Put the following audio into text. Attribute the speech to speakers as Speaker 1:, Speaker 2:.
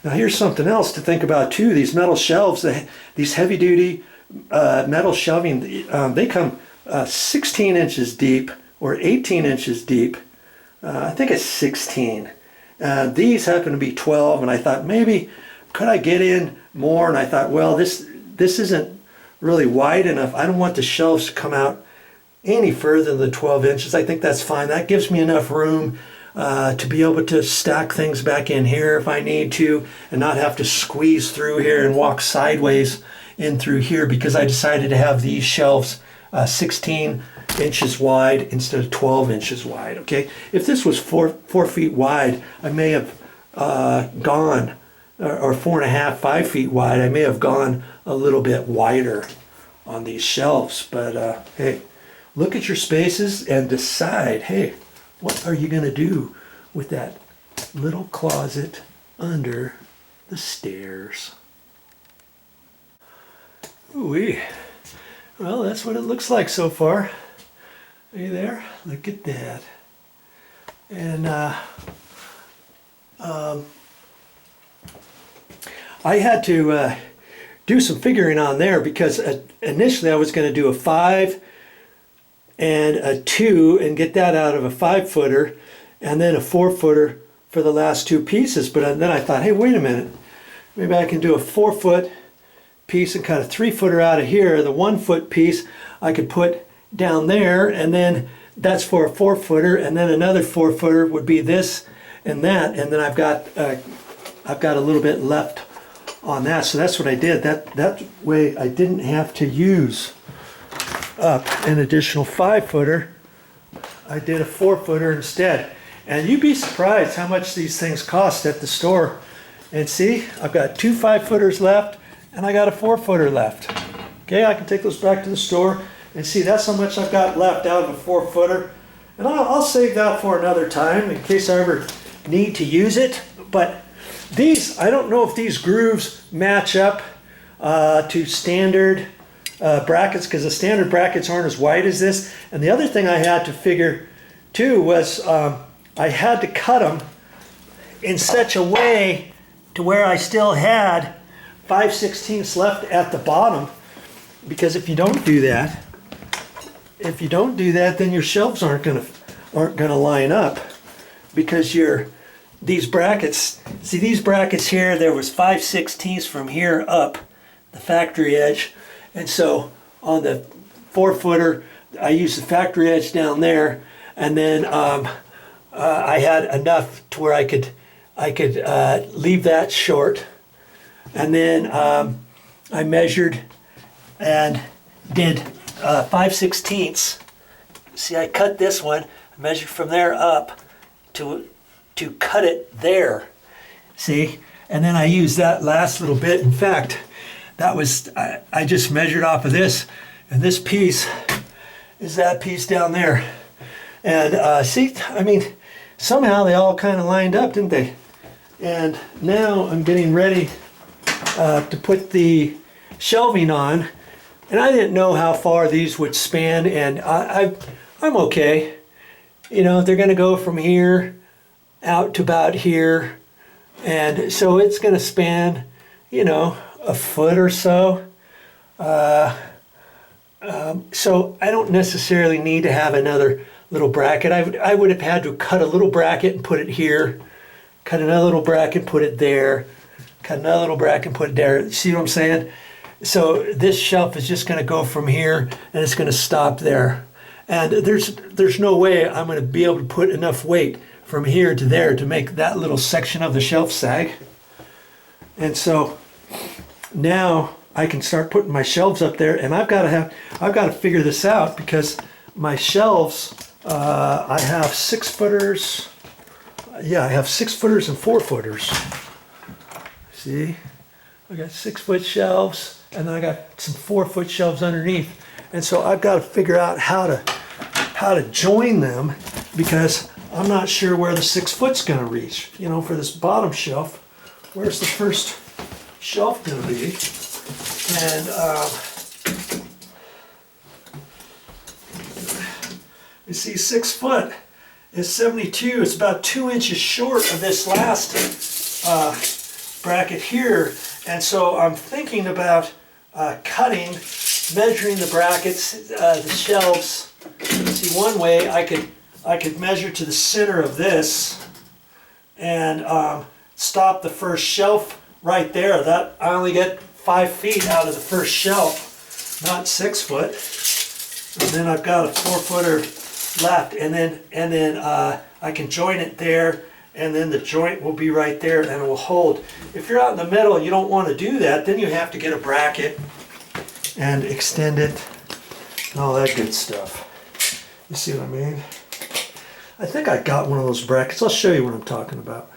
Speaker 1: Now here's something else to think about too. These metal shelves, these heavy duty metal shelving, they come 16 inches deep or 18 inches deep. I think it's 16. These happen to be 12, and I thought maybe could I get in more, and I thought, well, this isn't really wide enough. I don't want the shelves to come out any further than 12 inches. I think that's fine. That gives me enough room to be able to stack things back in here if I need to, and not have to squeeze through here and walk sideways in through here, because I decided to have these shelves 16 inches wide instead of 12 inches wide. Okay, if this was 4 feet wide, I may have gone, or 4.5, 5 feet wide, I may have gone a little bit wider on these shelves. But hey, look at your spaces and decide, hey, what are you going to do with that little closet under the stairs? Ooh-wee. Well, that's what it looks like so far. Are you there? Look at that. And I had to do some figuring on there, because initially I was going to do a 5 and a 2 and get that out of a 5-footer, and then a 4-footer for the last 2 pieces. But then I thought, hey, wait a minute, maybe I can do a 4-foot piece and cut a 3-footer out of here. The 1-foot piece I could put down there, and then that's for a 4-footer, and then another 4-footer would be this and that, and then I've got a little bit left on that. So that's what I did. That way I didn't have to use up an additional 5-footer. I did a 4-footer instead. And you'd be surprised how much these things cost at the store. And see, I've got 2 5-footers left, and I got a 4-footer left. Okay, I can take those back to the store and see, that's how much I've got left out of a 4-footer. And I'll save that for another time in case I ever need to use it. But these, I don't know if these grooves match up to standard brackets, because the standard brackets aren't as wide as this. And the other thing I had to figure too was I had to cut them in such a way to where I still had 5/16 left at the bottom, because if you don't do that, then your shelves aren't gonna line up, because these brackets, see these brackets here, there was 5/16 from here up the factory edge, and so on the 4-footer I used the factory edge down there, and then I had enough to where I could leave that short, and then I measured and did 5/16. See, I cut this one, I measured from there up to cut it there. See, and then I used that last little bit. In fact, that was I just measured off of this, and this piece is that piece down there. And see, I mean, somehow they all kind of lined up, didn't they? And now I'm getting ready to put the shelving on, and I didn't know how far these would span, and I'm okay. You know, they're going to go from here out to about here, and so it's going to span, you know, a foot or so. So I don't necessarily need to have another little bracket. I would have had to cut a little bracket and put it here, cut another little bracket, put it there, cut another little bracket and put it there. See what I'm saying? So this shelf is just going to go from here, and it's going to stop there. And there's no way I'm going to be able to put enough weight from here to there to make that little section of the shelf sag. And so now I can start putting my shelves up there, and I've got to figure this out, because my shelves, I have 6-footers. Yeah, I have 6-footers and 4-footers. See, I got 6-foot shelves, and then I got some 4-foot shelves underneath. And so I've got to figure out how to join them, because I'm not sure where the 6-foot's going to reach. You know, for this bottom shelf, where's the first shelf going to be? And you see, 6 foot is 72. It's about 2 inches short of this last bracket here, and so I'm thinking about cutting, measuring the brackets, the shelves. See, one way I could measure to the center of this and stop the first shelf right there. That I only get 5 feet out of the first shelf, not 6 foot. And then I've got a 4-footer left, and then I can join it there, and then the joint will be right there and it will hold. If you're out in the middle and you don't want to do that, then you have to get a bracket and extend it and all that good stuff. You see what I mean? I think I got one of those brackets. I'll show you what I'm talking about.